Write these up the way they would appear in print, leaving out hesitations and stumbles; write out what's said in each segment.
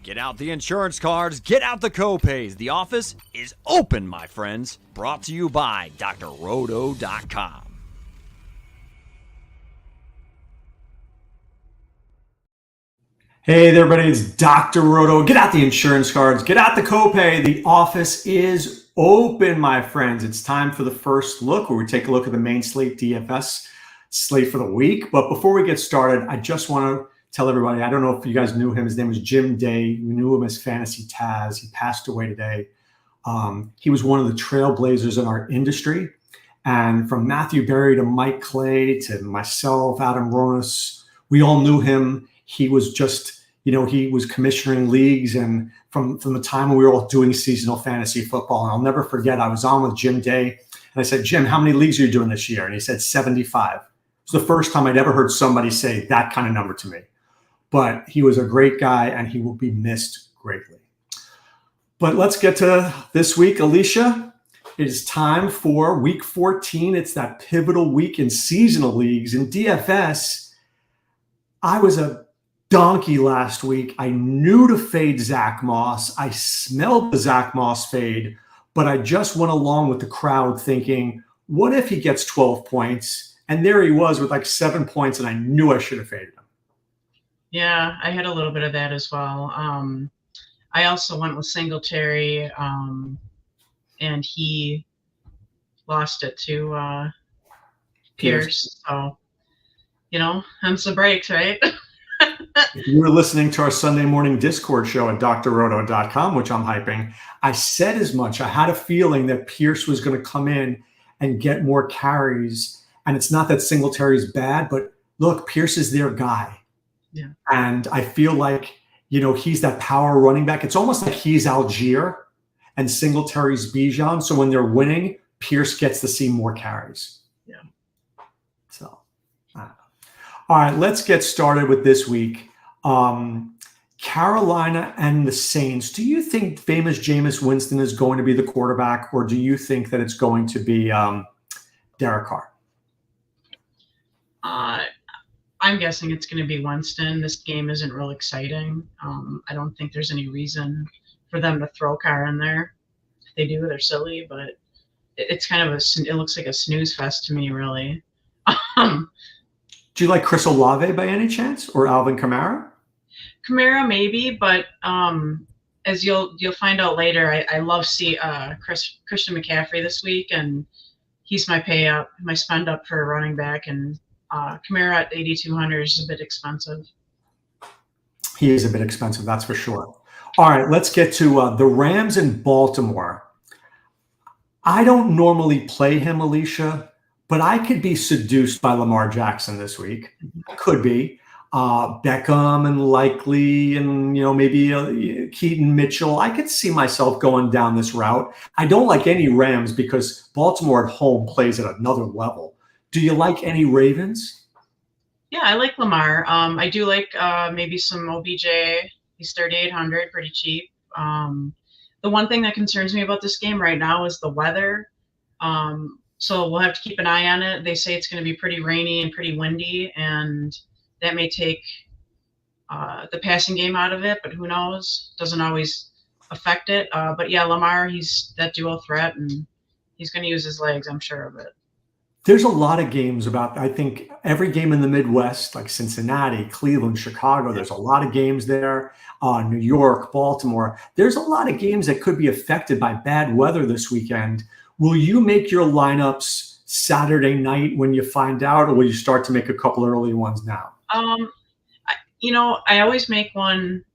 Get out the insurance cards, get out the copays. The office is open, my friends. Brought to you by drroto.com. Hey there, everybody, it's Dr. Roto. Get out the insurance cards, get out the copay. The office is open, my friends. It's time for the first look where we take a look at the main Slate DFS slate for the week. But before we get started, I just want to tell everybody, I don't know if you guys knew him. His name was Jim Day. We knew him as Fantasy Taz. He passed away today. He was one of the trailblazers in our industry. And from Matthew Berry to Mike Clay to myself, Adam Ronis, we all knew him. He was just, he was commissioning leagues, and from the time we were all doing seasonal fantasy football. And I'll never forget, I was on with Jim Day, and I said, Jim, how many leagues are you doing this year? And he said 75. It was the first time I'd ever heard somebody say that kind of number to me. But he was a great guy, and he will be missed greatly. But let's get to this week. Alisha, it is time for week 14. It's that pivotal week in seasonal leagues. In DFS, I was a donkey last week. I knew to fade Zach Moss. I smelled the Zach Moss fade, but I just went along with the crowd thinking, what if he gets 12 points? And there he was with like 7 points, and I knew I should have faded him. Yeah, I had a little bit of that as well. I also went with Singletary, and he lost it to Pierce. So, hence the breaks, right? If you were listening to our Sunday morning Discord show at drroto.com, which I'm hyping, I said as much. I had a feeling that Pierce was going to come in and get more carries. And it's not that Singletary is bad, but look, Pierce is their guy. Yeah. And I feel like, he's that power running back. It's almost like he's Algier and Singletary's Bijan. So when they're winning, Pierce gets to see more carries. Yeah. So, all right, let's get started with this week. Carolina and the Saints. Do you think famous Jameis Winston is going to be the quarterback, or do you think that it's going to be Derek Carr? I'm guessing it's going to be Winston. This game isn't real exciting. I don't think there's any reason for them to throw Carr in there. If they do, they're silly, but it's kind of it looks like a snooze fest to me, really. Do you like Chris Olave by any chance, or Alvin Kamara? Kamara maybe, but as you'll find out later, I love Christian McCaffrey this week, and he's my spend up for a running back, and Kamara at 8,200 is a bit expensive. He is a bit expensive, that's for sure. All right, let's get to the Rams in Baltimore. I don't normally play him, Alisha, but I could be seduced by Lamar Jackson this week. Could be. Beckham and Likely and, maybe Keaton Mitchell. I could see myself going down this route. I don't like any Rams because Baltimore at home plays at another level. Do you like any Ravens? Yeah, I like Lamar. I do like maybe some OBJ. He's 3,800, pretty cheap. The one thing that concerns me about this game right now is the weather. So we'll have to keep an eye on it. They say it's going to be pretty rainy and pretty windy, and that may take the passing game out of it, but who knows? Doesn't always affect it. But yeah, Lamar, he's that dual threat, and he's going to use his legs, I'm sure of it. There's a lot of games I think every game in the Midwest, like Cincinnati, Cleveland, Chicago, there's a lot of games there. New York, Baltimore. There's a lot of games that could be affected by bad weather this weekend. Will you make your lineups Saturday night when you find out, or will you start to make a couple early ones now? I always make one.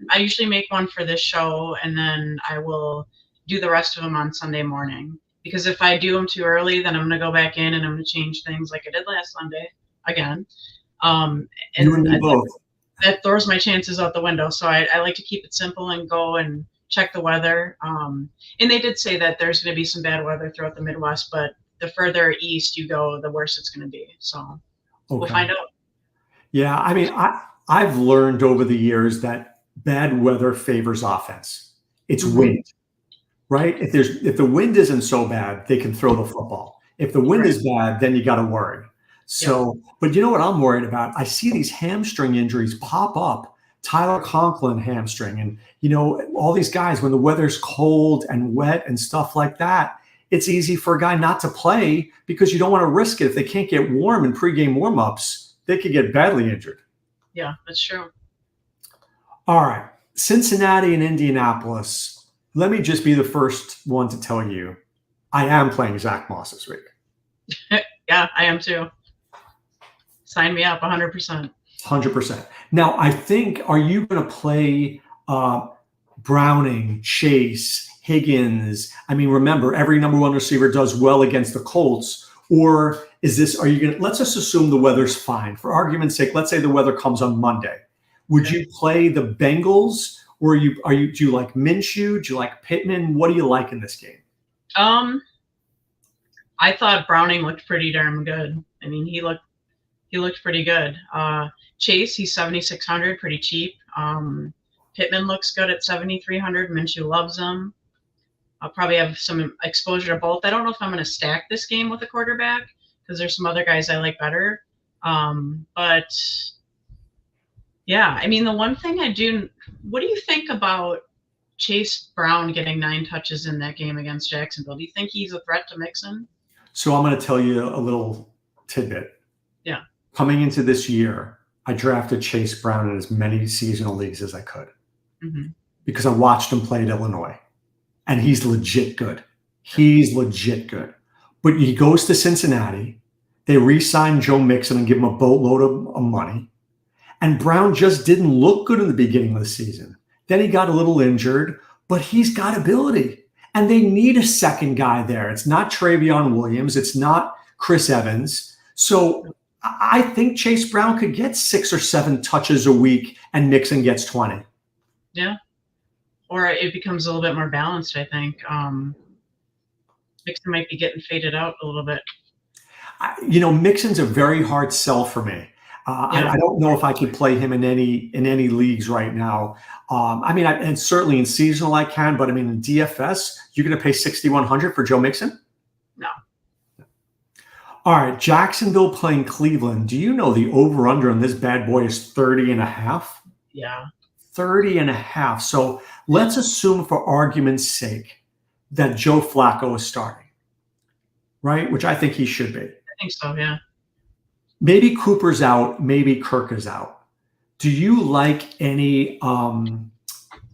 I usually make one for this show, and then I will do the rest of them on Sunday morning. Because if I do them too early, then I'm going to go back in and I'm going to change things like I did last Sunday again. And that throws my chances out the window. So I like to keep it simple and go and check the weather. And they did say that there's going to be some bad weather throughout the Midwest, but the further east you go, the worse it's going to be. So We'll find out. Yeah, I mean, I've learned over the years that bad weather favors offense. It's wind. Right? If the wind isn't so bad, they can throw the football. If the wind is bad, then you got to worry. So, but you know what I'm worried about? I see these hamstring injuries pop up Tyler Conklin hamstring. And, all these guys, when the weather's cold and wet and stuff like that, it's easy for a guy not to play because you don't want to risk it. If they can't get warm in pregame warmups, they could get badly injured. Yeah, that's true. All right. Cincinnati and Indianapolis. Let me just be the first one to tell you, I am playing Zach Moss this week. Yeah, I am too. Sign me up 100%. 100%. Now, I think, are you going to play Browning, Chase, Higgins? I mean, remember, every number one receiver does well against the Colts. Or are you going to, let's just assume the weather's fine. For argument's sake, let's say the weather comes on Monday. Would you play the Bengals, or do you like Minshew? Do you like Pittman? What do you like in this game? I thought Browning looked pretty darn good. I mean, he looked pretty good. Chase, he's 7,600, pretty cheap. Pittman looks good at 7,300. Minshew loves him. I'll probably have some exposure to both. I don't know if I'm going to stack this game with a quarterback because there's some other guys I like better. But yeah, I mean, the one thing what do you think about Chase Brown getting 9 touches in that game against Jacksonville? Do you think he's a threat to Mixon? So I'm going to tell you a little tidbit. Yeah. Coming into this year, I drafted Chase Brown in as many seasonal leagues as I could because I watched him play at Illinois, and he's legit good. He's legit good. But he goes to Cincinnati. They re-sign Joe Mixon and give him a boatload of money. And Brown just didn't look good in the beginning of the season. Then he got a little injured, but he's got ability. And they need a second guy there. It's not Travion Williams. It's not Chris Evans. So I think Chase Brown could get 6 or 7 touches a week and Mixon gets 20. Yeah. Or it becomes a little bit more balanced, I think. Mixon might be getting faded out a little bit. Mixon's a very hard sell for me. I don't know if I could play him in any leagues right now. And certainly in seasonal I can, but in DFS, you're going to pay $6,100 for Joe Mixon? No. All right, Jacksonville playing Cleveland. Do you know the over/under on this bad boy is 30.5? Yeah. 30.5. So let's assume, for argument's sake, that Joe Flacco is starting, right? Which I think he should be. I think so, yeah. Maybe Cooper's out. Maybe Kirk is out. Do you like any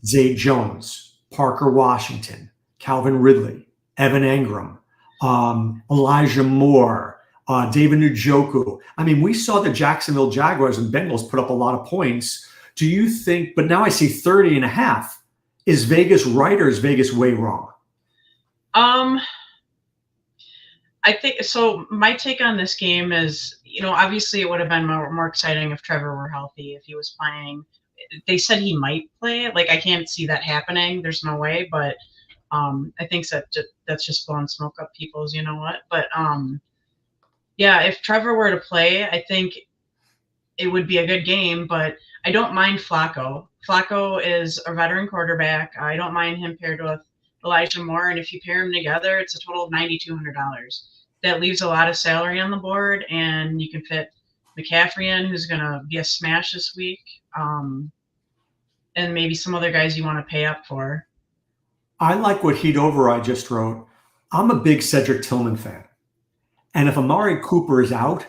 Zay Jones, Parker Washington, Calvin Ridley, Evan Engram, Elijah Moore, David Njoku? We saw the Jacksonville Jaguars and Bengals put up a lot of points. Do you think, but now I see 30.5. Is Vegas right, or is Vegas way wrong? I think so. My take on this game is, obviously it would have been more exciting if Trevor were healthy, if he was playing. They said he might play. I can't see that happening. There's no way. But I think that's just blowing smoke up people's, what. But yeah, if Trevor were to play, I think it would be a good game. But I don't mind Flacco. Flacco is a veteran quarterback. I don't mind him paired with Elijah Moore, and if you pair them together, it's a total of $9,200. That leaves a lot of salary on the board, and you can fit McCaffrey in, who's going to be a smash this week, and maybe some other guys you want to pay up for. I like what Heat Override just wrote. I'm a big Cedric Tillman fan, and if Amari Cooper is out,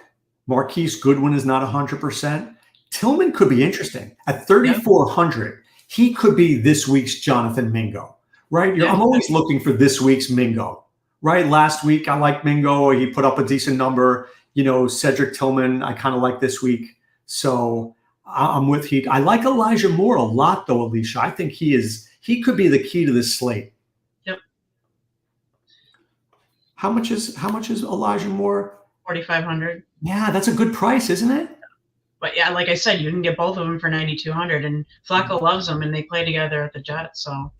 Marquise Goodwin is not 100%, Tillman could be interesting. At 3,400, he could be this week's Jonathan Mingo. Right? I'm always looking for this week's Mingo, right? Last week, I liked Mingo. He put up a decent number. Cedric Tillman, I kind of like this week. So I'm with Heat. I like Elijah Moore a lot, though, Alisha. I think he could be the key to this slate. Yep. How much is Elijah Moore? 4,500. Yeah, that's a good price, isn't it? But yeah, like I said, you can get both of them for 9,200, and Flacco loves them, and they play together at the Jets, so.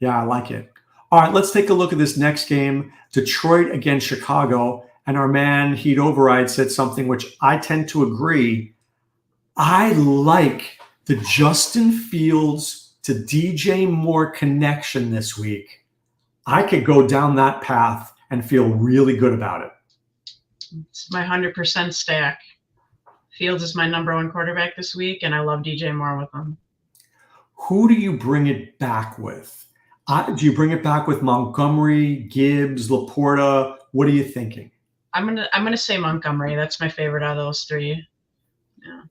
Yeah, I like it. All right, let's take a look at this next game, Detroit against Chicago. And our man, Heat Override, said something which I tend to agree. I like the Justin Fields to DJ Moore connection this week. I could go down that path and feel really good about it. It's my 100% stack. Fields is my number 1 quarterback this week, and I love DJ Moore with him. Who do you bring it back with? Do you bring it back with Montgomery, Gibbs, Laporta? What are you thinking? I'm gonna say Montgomery. That's my favorite out of those three. Yeah.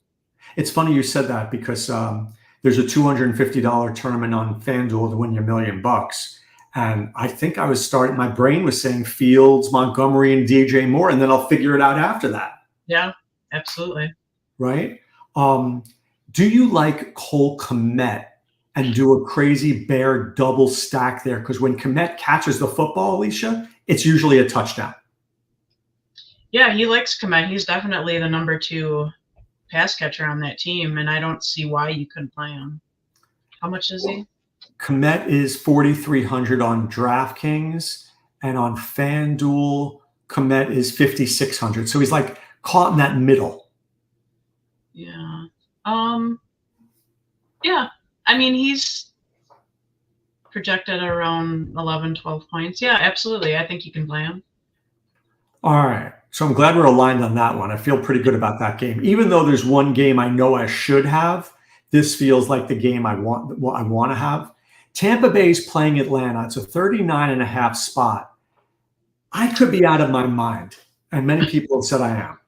It's funny you said that because there's a $250 tournament on FanDuel to win your $1,000,000. And I think my brain was saying Fields, Montgomery, and DJ Moore, and then I'll figure it out after that. Yeah, absolutely. Right? Do you like Cole Kmet and do a crazy bear double stack there? Because when Kmet catches the football, Alisha, it's usually a touchdown. Yeah, he likes Kmet. He's definitely the number 2 pass catcher on that team, and I don't see why you couldn't play him. How much is he? Kmet is 4,300 on DraftKings, and on FanDuel, Kmet is 5,600. So he's like caught in that middle. Yeah. Yeah. I mean, he's projected around 11, 12 points. Yeah, absolutely. I think you can play him. All right. So I'm glad we're aligned on that one. I feel pretty good about that game. Even though there's one game I know I should have, this feels like the game I want to have. Tampa Bay's playing Atlanta. It's a 39.5 spot. I could be out of my mind, and many people have said I am.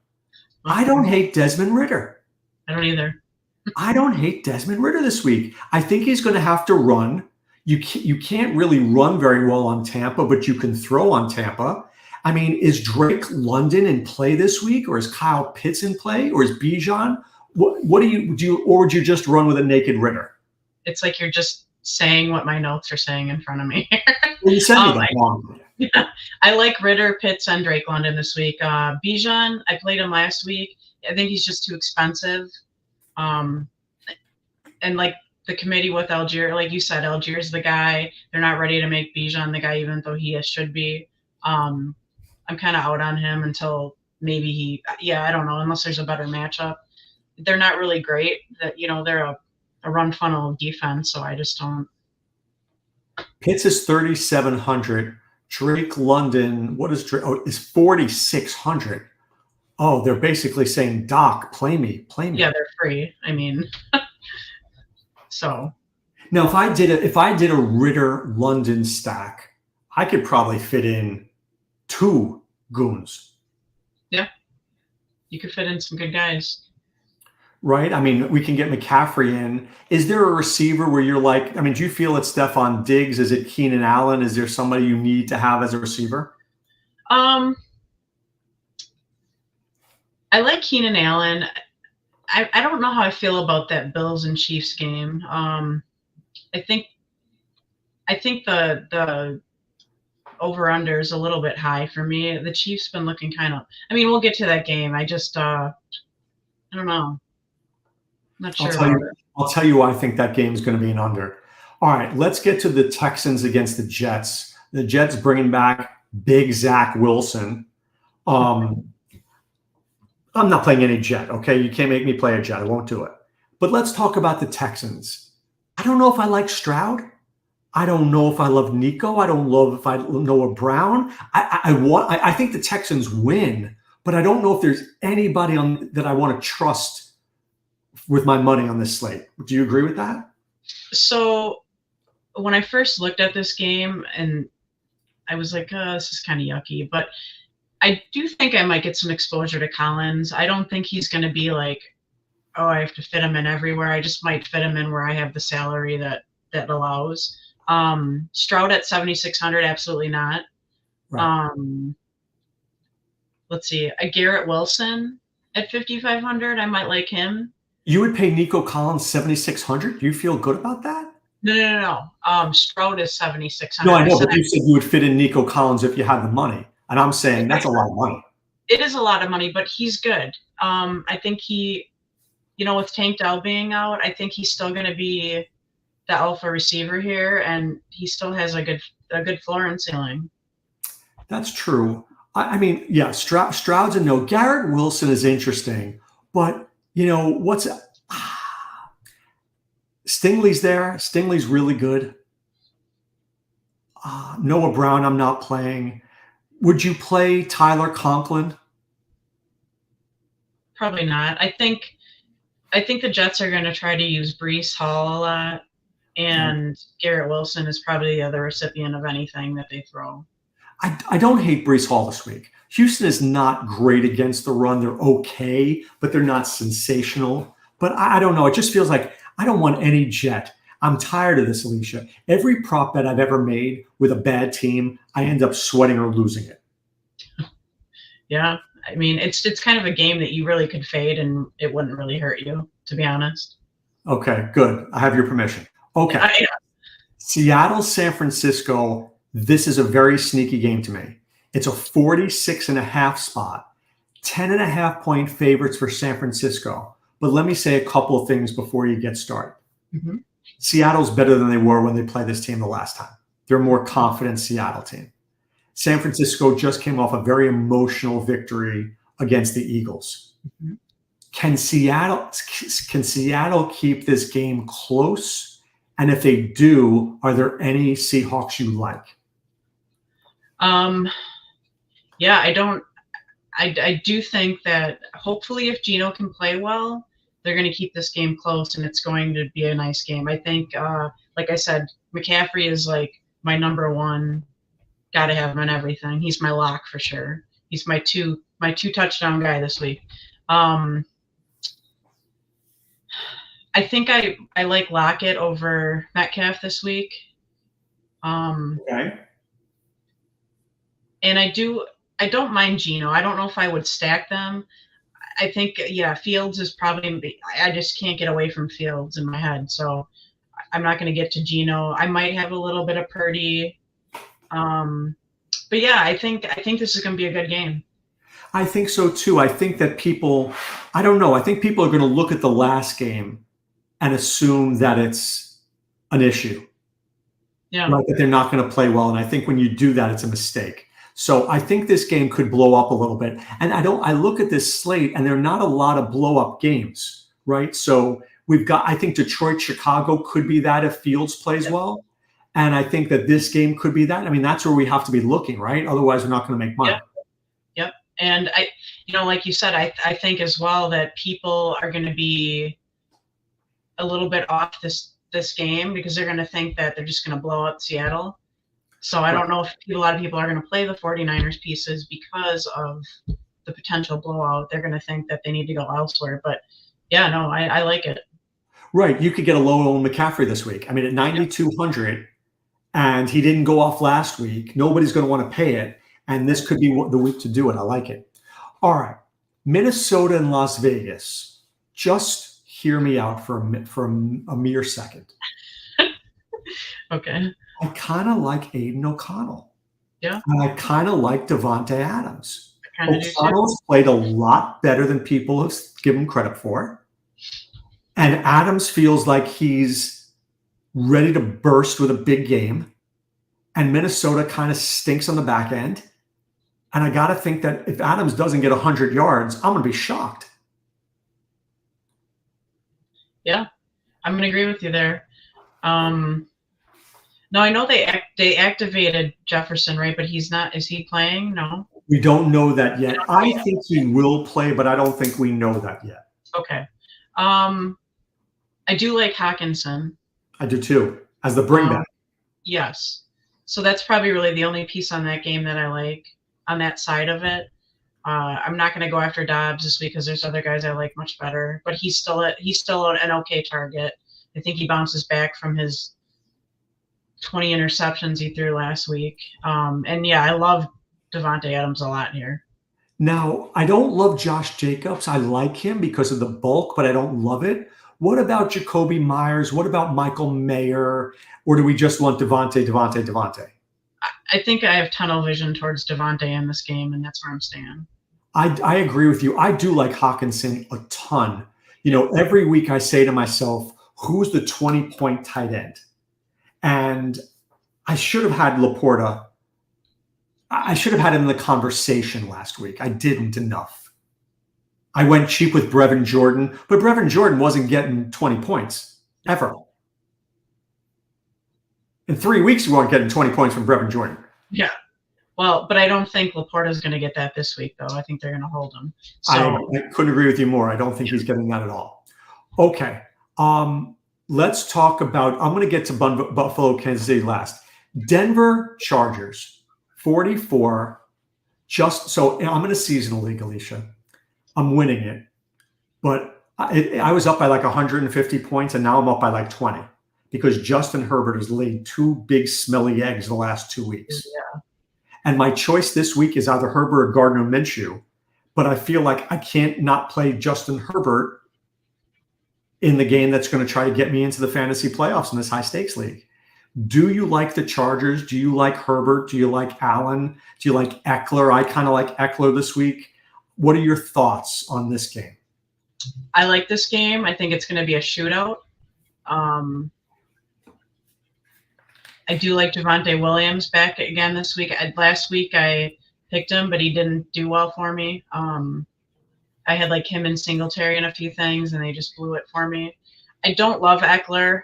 I don't hate Desmond Ridder. I don't either. I don't hate Desmond Ridder this week. I think he's going to have to run. You can't really run very well on Tampa, but you can throw on Tampa. I mean, is Drake London in play this week, or is Kyle Pitts in play, or is Bijan? What do you, or would you just run with a naked Ridder? It's like you're just saying what my notes are saying in front of me. Well, you said that. I like Ridder, Pitts, and Drake London this week. Bijan, I played him last week. I think he's just too expensive. And like the committee with Algier, like you said, Algier's the guy. They're not ready to make Bijan the guy, even though he should be. I'm kind of out on him until maybe I don't know, unless there's a better matchup. They're not really great. They're a run funnel defense, so I just don't. Pitts is 3,700. Drake London, what is Drake? Oh, is 4,600. Oh, they're basically saying, Doc, play me. Yeah, they're free. I mean, so. Now, if I did a Ridder London stack, I could probably fit in 2 goons. Yeah, you could fit in some good guys. Right? I mean, we can get McCaffrey in. Is there a receiver where you're like, I mean, do you feel it's Stephon Diggs? Is it Keenan Allen? Is there somebody you need to have as a receiver? I like Keenan Allen. I don't know how I feel about that Bills and Chiefs game. I think the over-under is a little bit high for me. The Chiefs been looking kind of. I mean, we'll get to that game. I just I don't know. Not sure. I'll tell you why I think that game is going to be an under. All right, let's get to the Texans against the Jets. The Jets bringing back big Zach Wilson. I'm not playing any Jet, okay? You can't make me play a Jet. I won't do it. But let's talk about the Texans. I don't know if I like Stroud. I don't know if I love Nico. I don't love if I Noah Brown. I think the Texans win, but I don't know if there's anybody that I want to trust with my money on this slate. Do you agree with that? So when I first looked at this game, and I was like, this is kind of yucky, but I do think I might get some exposure to Collins. I don't think he's going to be like, oh, I have to fit him in everywhere. I just might fit him in where I have the salary that allows. Stroud at 7,600, absolutely not. Right. Let's see, a Garrett Wilson at 5,500, I might like him. You would pay Nico Collins 7,600? Do you feel good about that? No. Stroud is 7,600. No, I know, but you said you would fit in Nico Collins if you had the money. And I'm saying that's a lot of money. It is a lot of money, but he's good. I think he, with Tank Dell being out, I think he's still going to be the alpha receiver here, and he still has a good floor and ceiling. That's true. I mean, yeah, Stroud's a no. Garrett Wilson is interesting, but Stingley's there. Stingley's really good. Noah Brown, I'm not playing. Would you play Tyler Conklin? Probably not. I think the Jets are going to try to use Breece Hall a lot. And Garrett Wilson is probably the other recipient of anything that they throw. I don't hate Brees Hall this week. Houston is not great against the run. They're okay, but they're not sensational. But I don't know. It just feels like I don't want any Jet. I'm tired of this, Alisha. Every prop bet I've ever made with a bad team, I end up sweating or losing it. Yeah. I mean, it's kind of a game that you really could fade and it wouldn't really hurt you, to be honest. Okay, good. I have your permission. Okay. Seattle, San Francisco. This is a very sneaky game to me. It's a 46.5 spot, 10.5 point favorites for San Francisco. But let me say a couple of things before you get started. Mm-hmm. Seattle's better than they were when they played this team the last time. They're a more confident Seattle team. San Francisco just came off a very emotional victory against the Eagles. Mm-hmm. Can Seattle keep this game close? And if they do, are there any Seahawks you like? Yeah, I do think that hopefully if Geno can play well, they're going to keep this game close and it's going to be a nice game. I think, like I said, McCaffrey is like my number one. Got to have him on everything. He's my lock for sure. He's my two touchdown guy this week. I think I like Lockett over Metcalf this week. Okay. And I don't mind Geno. I don't know if I would stack them. I think, yeah, Fields is probably, I just can't get away from Fields in my head. So I'm not going to get to Geno. I might have a little bit of Purdy. But yeah, I think this is going to be a good game. I think so too. I think that people, I don't know. I think people are going to look at the last game and assume that it's an issue. Yeah. Right, that they're not going to play well. And I think when you do that, it's a mistake. So I think this game could blow up a little bit. And I look at this slate and there are not a lot of blow up games, right? So we've got, I think Detroit, Chicago could be that if Fields plays well. And I think that this game could be that. I mean, that's where we have to be looking, right? Otherwise we're not going to make money. Yep. And like you said, I think as well that people are going to be a little bit off this game because they're going to think that they're just going to blow up Seattle. So I don't know if a lot of people are going to play the 49ers pieces because of the potential blowout. They're going to think that they need to go elsewhere. But yeah, no, I like it. Right. You could get a low on McCaffrey this week. I mean, at 9,200, and he didn't go off last week. Nobody's going to want to pay it. And this could be the week to do it. I like it. All right. Minnesota and Las Vegas. Just hear me out for a mere second. Okay. I kind of like Aiden O'Connell. Yeah. And I kind of like Devontae Adams. O'Connell's played a lot better than people have given him credit for. And Adams feels like he's ready to burst with a big game. And Minnesota kind of stinks on the back end. And I got to think that if Adams doesn't get 100 yards, I'm going to be shocked. Yeah, I'm going to agree with you there. No, I know they activated Jefferson, right? But he's not. Is he playing? No. We don't know that yet. I think he will play, but I don't think we know that yet. Okay. I do like Hawkinson. I do too, as the bring back. Yes. So that's probably really the only piece on that game that I like on that side of it. I'm not going to go after Dobbs this week because there's other guys I like much better. But he's still an okay target. I think he bounces back from his 20 interceptions he threw last week. And yeah, I love Devontae Adams a lot here. Now, I don't love Josh Jacobs. I like him because of the bulk, but I don't love it. What about Jacoby Myers? What about Michael Mayer? Or do we just want Devontae? I think I have tunnel vision towards Devontae in this game, and that's where I'm staying. I agree with you. I do like Hawkinson a ton. You know, every week I say to myself, who's the 20-point tight end? And I should have had Laporta. I should have had him in the conversation last week. I didn't enough. I went cheap with Brevin Jordan, but Brevin Jordan wasn't getting 20 points ever. In 3 weeks, we weren't getting 20 points from Brevin Jordan. Yeah. Well, but I don't think Laporta's going to get that this week, though. I think they're going to hold him. So I couldn't agree with you more. I don't think he's getting that at all. Okay. let's talk about, I'm going to get to Buffalo, Kansas City last. Denver Chargers, 44. So I'm in a seasonal league, Alisha. I'm winning it. But I was up by like 150 points, and now I'm up by like 20 because Justin Herbert has laid two big smelly eggs the last 2 weeks. Yeah. And my choice this week is either Herbert or Gardner Minshew. But I feel like I can't not play Justin Herbert in the game that's going to try to get me into the fantasy playoffs in this high stakes league. Do you like the Chargers? Do you like Herbert? Do you like Allen? Do you like Eckler? I kind of like Eckler this week. What are your thoughts on this game? I like this game. I think it's going to be a shootout. I do like Javonte Williams back again this week. Last week I picked him, but he didn't do well for me. I had like him and Singletary in a few things, and they just blew it for me. I don't love Eckler.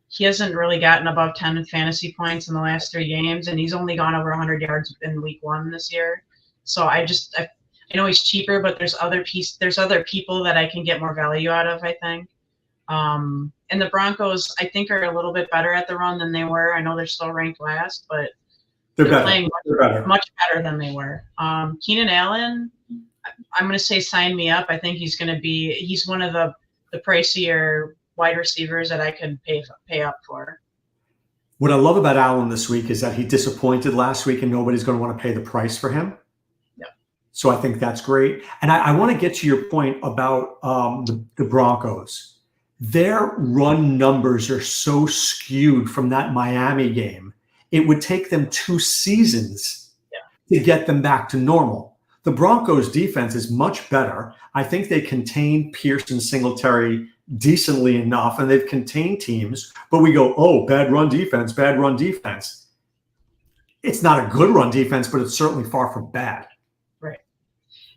He hasn't really gotten above 10 fantasy points in the last 3 games, and he's only gone over 100 yards in week 1 this year. So I know he's cheaper, but there's other people that I can get more value out of, I think. And the Broncos, I think, are a little bit better at the run than they were. I know they're still ranked last, but they're playing much better than they were. Keenan Allen, I'm going to say sign me up. I think he's one of the pricier wide receivers that I could pay up for. What I love about Allen this week is that he disappointed last week, and nobody's going to want to pay the price for him. Yep. So I think that's great. And I want to get to your point about the Broncos. Their run numbers are so skewed from that Miami game. It would take them 2 seasons to get them back to normal. The Broncos defense is much better. I think they contain Pierce and Singletary decently enough, and they've contained teams, but we go, oh, bad run defense. It's not a good run defense, but it's certainly far from bad. Right.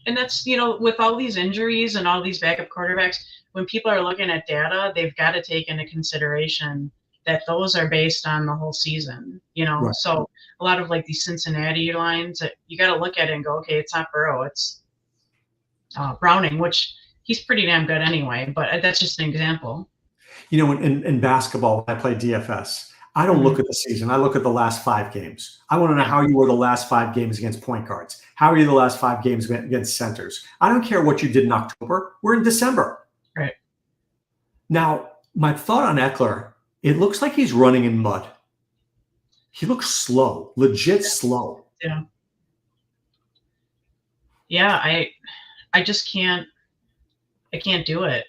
And that's, with all these injuries and all these backup quarterbacks, when people are looking at data, they've got to take into consideration that those are based on the whole season, Right. So a lot of like these Cincinnati lines, you got to look at it and go, okay, it's not Burrow, it's Browning, which he's pretty damn good anyway, but that's just an example. In basketball, when I play DFS, I don't look at the season. I look at the last 5 games. I want to know how you were the last 5 games against point guards. How are you the last 5 games against centers? I don't care what you did in October. We're in December. Right. Now, my thought on Eckler, it looks like he's running in mud. He looks slow, legit slow. Yeah. Yeah, I just can't. I can't do it.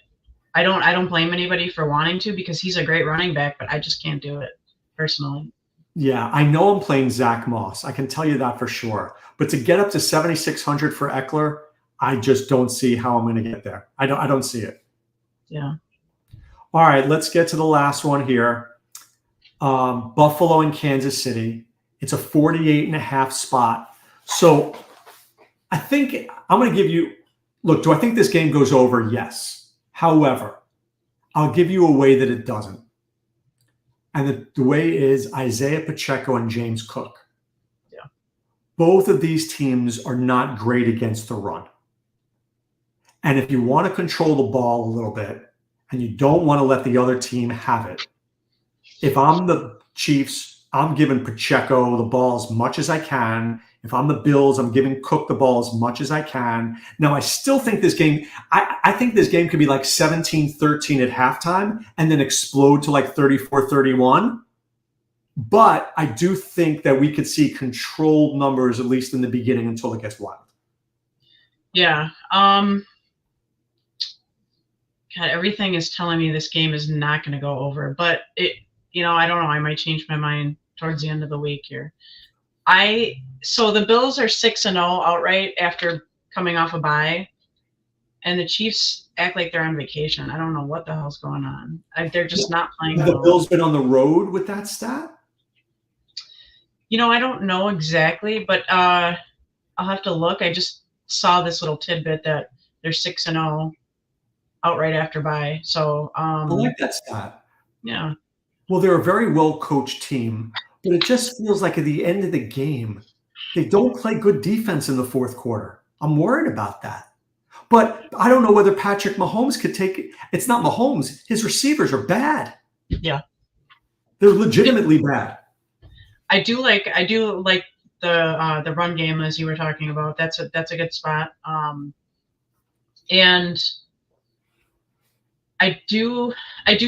I don't blame anybody for wanting to because he's a great running back, but I just can't do it personally. Yeah, I know I'm playing Zach Moss. I can tell you that for sure. But to get up to 7,600 for Eckler, I just don't see how I'm going to get there. I don't see it. Yeah. All right, let's get to the last one here. Buffalo and Kansas City. It's a 48.5 spot. So I think I'm going to give you, look, do I think this game goes over? Yes. However, I'll give you a way that it doesn't. And the way is Isaiah Pacheco and James Cook. Yeah. Both of these teams are not great against the run. And if you want to control the ball a little bit and you don't want to let the other team have it, if I'm the Chiefs, I'm giving Pacheco the ball as much as I can. If I'm the Bills, I'm giving Cook the ball as much as I can. Now, I still think this game, I think this game could be like 17-13 at halftime and then explode to like 34-31. But I do think that we could see controlled numbers, at least in the beginning, until it gets wild. Yeah. God, everything is telling me this game is not going to go over. But, I don't know. I might change my mind towards the end of the week here. So the Bills are 6-0 outright after coming off a bye, and the Chiefs act like they're on vacation. I don't know what the hell's going on. They're just not playing. Have the Bills been on the road with that stat? I don't know exactly, but I'll have to look. I just saw this little tidbit that they're 6-0 outright after bye. So I like that stat. Yeah. Well, they're a very well-coached team, but it just feels like at the end of the game, they don't play good defense in the fourth quarter. I'm worried about that. But I don't know whether Patrick Mahomes could take it. It's not Mahomes. His receivers are bad. Yeah. They're legitimately bad. I do like the run game, as you were talking about. That's a good spot. And I do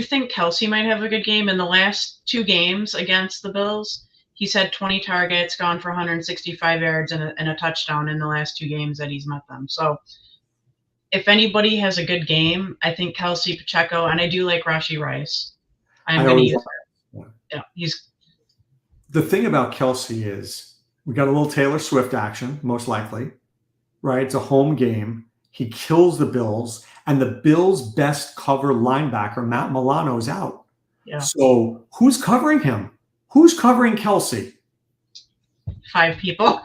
think Kelsey might have a good game. In the last 2 games against the Bills, he's had 20 targets, gone for 165 yards and a touchdown in the last 2 games that he's met them. So if anybody has a good game, I think Kelsey, Pacheco, and I do like Rashee Rice. I'm going to use that. Yeah, he's. The thing about Kelsey is we got a little Taylor Swift action, most likely, right? It's a home game. He kills the Bills, and the Bills' best cover linebacker, Matt Milano, is out. Yeah. So who's covering him? Who's covering Kelsey? 5 people.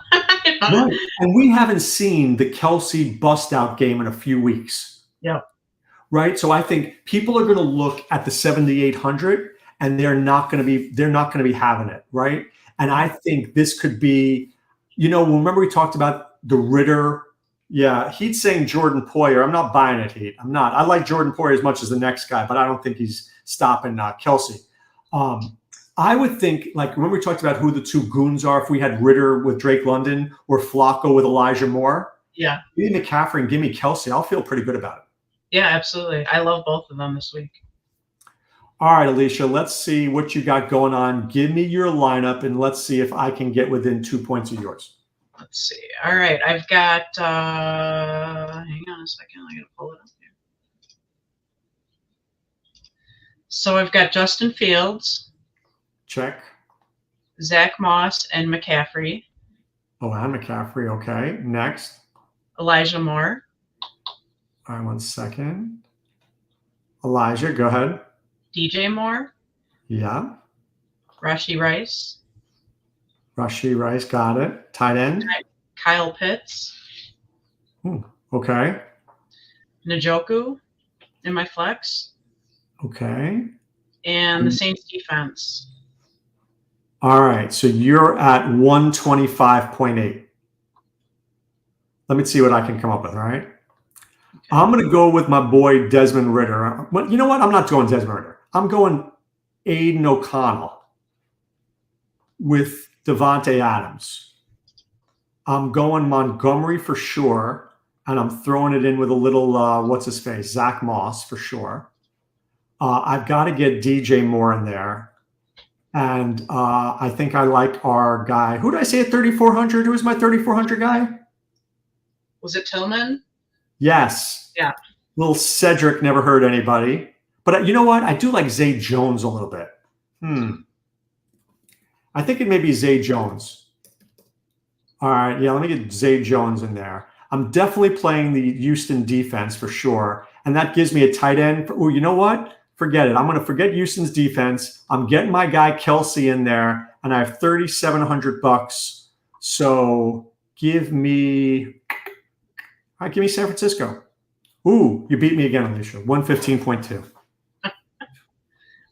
Right. And we haven't seen the Kelsey bust-out game in a few weeks. Yeah. Right? So I think people are going to look at the 7,800 and they're not going to be having it, right? And I think this could be, remember we talked about the Ritter. Yeah, Heat's saying Jordan Poyer. I'm not buying it, Heat. I'm not. I like Jordan Poyer as much as the next guy, but I don't think he's stopping Kelsey. I would think, remember we talked about who the 2 goons are if we had Ritter with Drake London or Flacco with Elijah Moore? Yeah. Give me McCaffrey and give me Kelsey. I'll feel pretty good about it. Yeah, absolutely. I love both of them this week. All right, Alisha, let's see what you got going on. Give me your lineup, and let's see if I can get within 2 points of yours. Let's see. All right, I've got hang on a second. I got to pull it up here. So I've got Justin Fields. Check. Zach Moss and McCaffrey. Oh, and McCaffrey. Okay. Next. Elijah Moore. All right, 1 second. Elijah, go ahead. DJ Moore. Yeah. Rashee Rice. Rashee Rice, got it. Tight end. Kyle Pitts. Okay. Njoku in my flex. Okay. And the Saints defense. All right. So you're at 125.8. Let me see what I can come up with. All right. Okay. I'm going to go with my boy Desmond Ritter. But you know what? I'm not going Desmond Ritter. I'm going Aiden O'Connell with Devontae Adams. I'm going Montgomery for sure. And I'm throwing it in with a little, Zach Moss for sure. I've got to get DJ Moore in there. And I think I like our guy. Who did I say at 3,400? Who was my 3,400 guy? Was it Tillman? Yes. Yeah. Little Cedric never hurt anybody. But you know what? I do like Zay Jones a little bit. I think it may be Zay Jones. All right. Yeah, let me get Zay Jones in there. I'm definitely playing the Houston defense for sure. And that gives me a tight end. Oh, you know what? Forget it. I'm going to forget Houston's defense. I'm getting my guy Kelsey in there, and I have $3,700. So give me San Francisco. Ooh, you beat me again, Alisha. 115.2.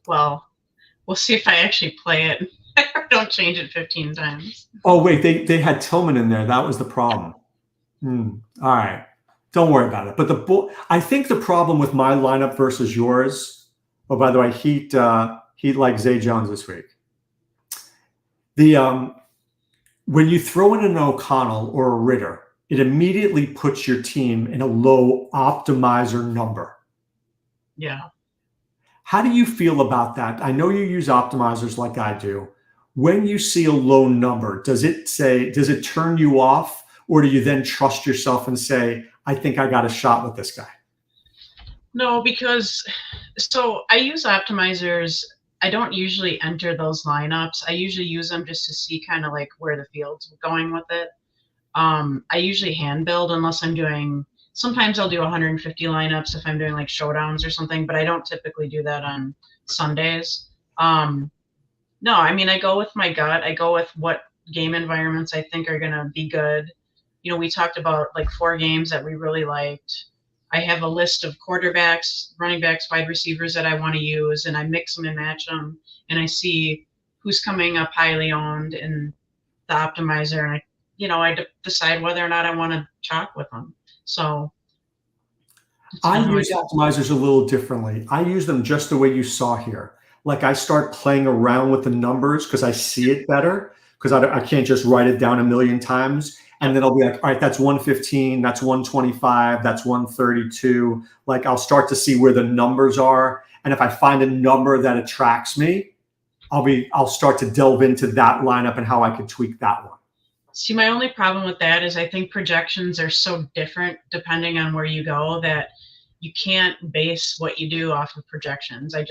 Well, we'll see if I actually play it. Don't change it 15 times. Oh, wait, they had Tillman in there. That was the problem. All right. Don't worry about it. But I think the problem with my lineup versus yours, oh, by the way, Heat like Zay Jones this week. When you throw in an O'Connell or a Ritter, it immediately puts your team in a low optimizer number. Yeah. How do you feel about that? I know you use optimizers like I do. When you see a low number, does it turn you off, or do you then trust yourself and say, I think I got a shot with this guy? No, because I use optimizers. I don't usually enter those lineups. I usually use them just to see kind of like where the field's going with it. I usually hand build unless I'm doing, sometimes I'll do 150 lineups if I'm doing like showdowns or something, but I don't typically do that on Sundays. No, I mean, I go with my gut. I go with what game environments I think are going to be good. We talked about like 4 games that we really liked. I have a list of quarterbacks, running backs, wide receivers that I want to use, and I mix them and match them, and I see who's coming up highly owned in the optimizer, and I decide whether or not I want to chalk with them. So I use optimizers a little differently. I use them just the way you saw here. Like I start playing around with the numbers because I see it better because I can't just write it down a million times. And then I'll be like, all right, that's 115, that's 125, that's 132. Like I'll start to see where the numbers are. And if I find a number that attracts me, I'll start to delve into that lineup and how I could tweak that one. See, my only problem with that is I think projections are so different depending on where you go that you can't base what you do off of projections. I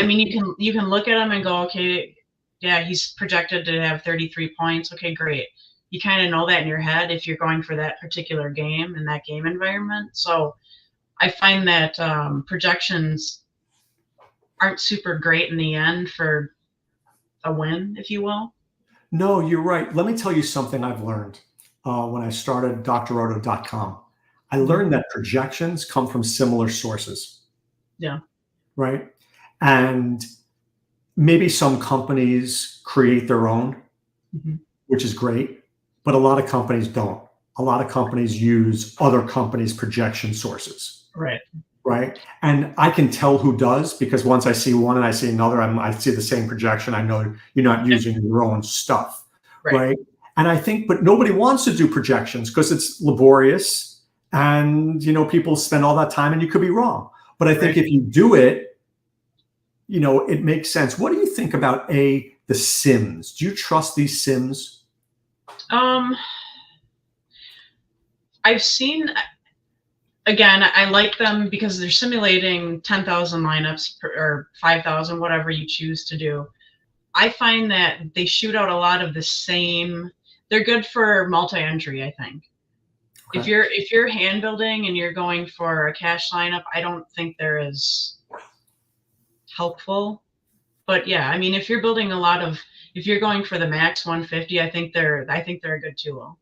mean, you can look at them and go, okay, yeah, he's projected to have 33 points. Okay, great. You kind of know that in your head if you're going for that particular game and that game environment. So I find that projections aren't super great in the end for a win, if you will. No, you're right. Let me tell you something I've learned when I started drroto.com. I learned that projections come from similar sources. Yeah. Right. And maybe some companies create their own, which is great, but a lot of companies don't. A lot of companies use other companies' projection sources. Right. Right. And I can tell who does because once I see one and I see another, I see the same projection. I know you're not using your own stuff. Right. And I think, but nobody wants to do projections because it's laborious and, people spend all that time and you could be wrong. But I think if you do it, it makes sense. What do you think about the sims? Do you trust these sims? I've seen, again, I like them because they're simulating 10,000 lineups or 5,000, whatever you choose to do. I find that they shoot out a lot of the same. They're good for multi-entry, I think. Okay. If you're hand building and you're going for a cash lineup, I don't think they're as helpful. But yeah, I mean, if you're building if you're going for the max 150, I think they're a good tool.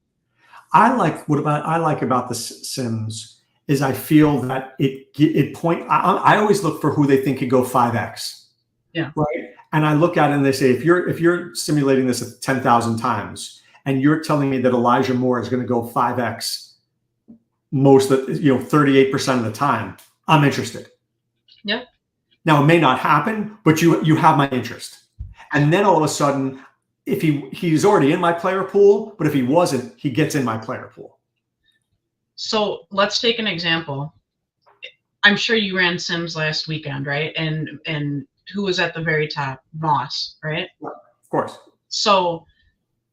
I like about the sims is I feel that I always look for who they think could go 5x. Yeah. Right. And I look at it and they say, if you're simulating this 10,000 times and you're telling me that Elijah Moore is going to go 5x most of 38% of the time, I'm interested. Yep. Now it may not happen, but you have my interest. And then all of a sudden, if he's already in my player pool, but if he wasn't, he gets in my player pool. So let's take an example. I'm sure you ran Sims last weekend, right? And who was at the very top? Moss, right? Yeah, of course. So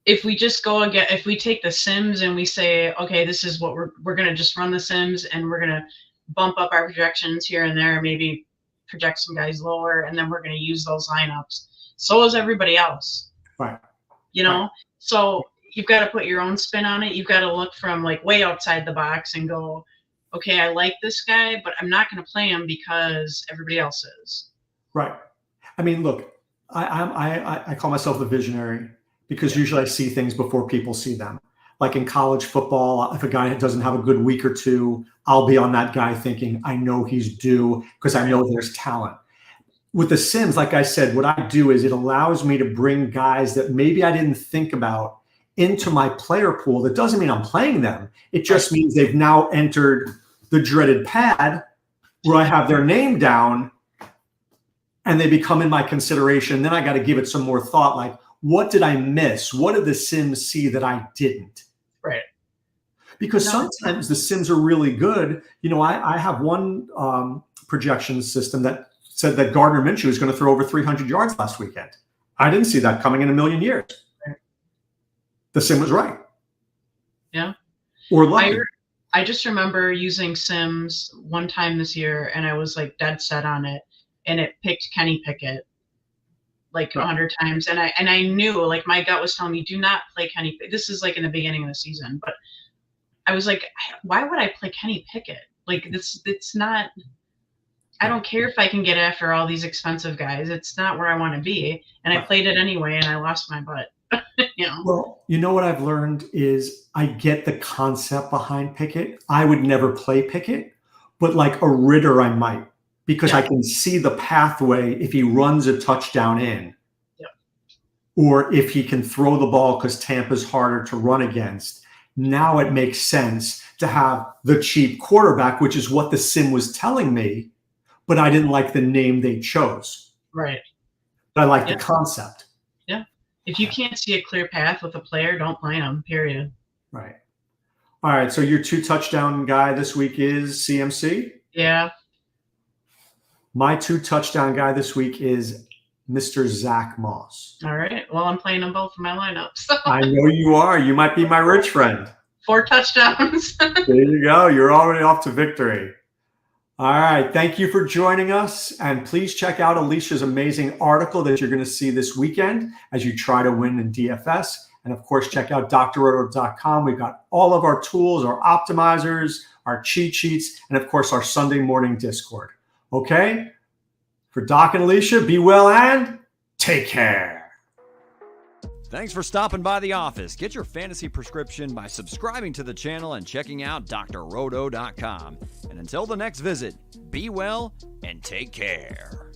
if we just if we take the Sims and we say, okay, this is what we're going to just run the Sims and we're going to bump up our projections here and there, maybe project some guys lower, and then we're going to use those lineups. So is everybody else. Right. Right. So you've got to put your own spin on it. You've got to look from like way outside the box and go, okay, I like this guy, but I'm not going to play him because everybody else is. Right. I mean, look, I call myself the visionary because usually I see things before people see them. Like in college football, if a guy doesn't have a good week or two, I'll be on that guy thinking, I know he's due because I know there's talent. With the Sims, like I said, what I do is it allows me to bring guys that maybe I didn't think about into my player pool. That doesn't mean I'm playing them. It just means they've now entered the dreaded pad where I have their name down and they become in my consideration. Then I got to give it some more thought. Like, what did I miss? What did the Sims see that I didn't? Right. Because sometimes the Sims are really good. I have one projection system that said that Gardner Minshew was going to throw over 300 yards last weekend. I didn't see that coming in a million years. The Sim was right. Yeah. Or lucky. I just remember using Sims one time this year, and I was like dead set on it, and it picked Kenny Pickett like 100 times, and I knew, like, my gut was telling me, do not play Kenny Pickett. This is like in the beginning of the season, but I was like, why would I play Kenny Pickett? Like, it's not. I don't care if I can get after all these expensive guys. It's not where I want to be, and I played it anyway, and I lost my butt. Well, what I've learned is I get the concept behind Pickett. I would never play Pickett, but like a Ritter, I might, because I can see the pathway if he runs a touchdown in, or if he can throw the ball because Tampa's harder to run against. Now it makes sense to have the cheap quarterback, which is what the sim was telling me, but I didn't like the name they chose. Right. But I like the concept. Yeah. If you can't see a clear path with a player, don't play them, period. Right. All right. So your 2 touchdown guy this week is CMC? Yeah. My 2 touchdown guy this week is Mr. Zach Moss. All right. Well, I'm playing them both in my lineup. So. I know you are. You might be my rich friend. 4 touchdowns. There you go. You're already off to victory. All right. Thank you for joining us. And please check out Alisha's amazing article that you're going to see this weekend as you try to win in DFS. And of course, check out drroto.com. We've got all of our tools, our optimizers, our cheat sheets, and of course, our Sunday morning Discord. Okay? For Doc and Alisha, be well and take care. Thanks for stopping by the office. Get your fantasy prescription by subscribing to the channel and checking out drroto.com. And until the next visit, be well and take care.